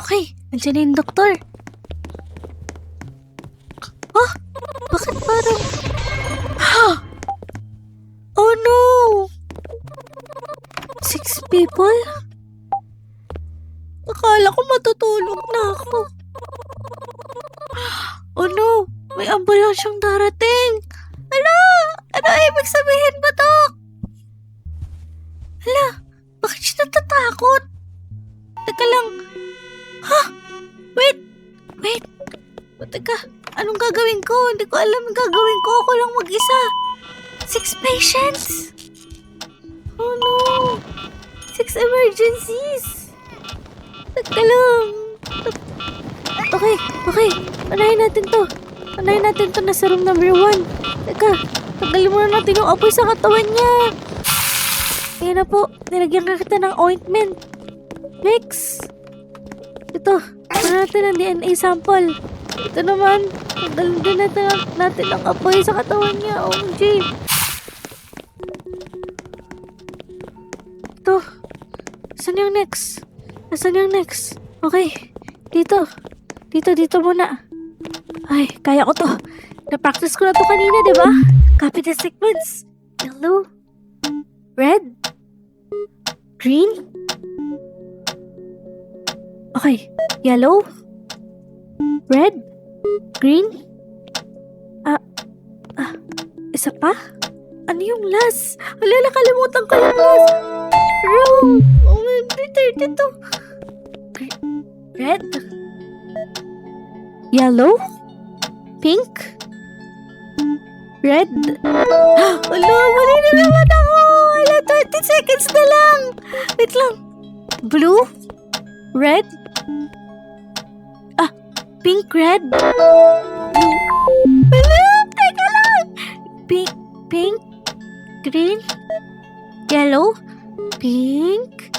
Okay, nandiyan na yung doktor. Oh, bakit parang... Oh no! 6 people? Akala ko matutulog na ako. Oh no! May ambulansyang darating! Ano? Ano ibig sabihin ba to? Hala, bakit siya natatakot? Teka lang. Ha? Wait! Teka, anong gagawin ko? Hindi ko alam ang gagawin ko. Ako lang mag-isa. 6 patients? Oh no! 6 emergencies! Teka lang. Okay. Panahin natin to. Nasa room number 1. Teka, tanggalin muna natin yung apoy sa katawan niya. Ayan na po. Nilagyan ka kita ng ointment. Mix. Ito. Ano natin ang DNA sample. Ito naman. Tanggalin din natin ang apoy sa katawan niya. OMG. Ito. Nasaan yung next? Okay. Dito muna. Ay, kaya ko to. Na-practice ko na to kanina, diba? Copy the sequence. Yellow. Red. Green. Okay. Yellow. Red. Green. Isa pa? Ano yung last? Wala, nakalimutan ko yung last. Room. Oh, may 32. Red. Yellow. Pink. Red. Wala, mali na naman ako. Wala, 20 seconds na lang. Wait lang. Blue. Red. Pink, red. Wala, teka lang. Pink. Green. Yellow. Pink.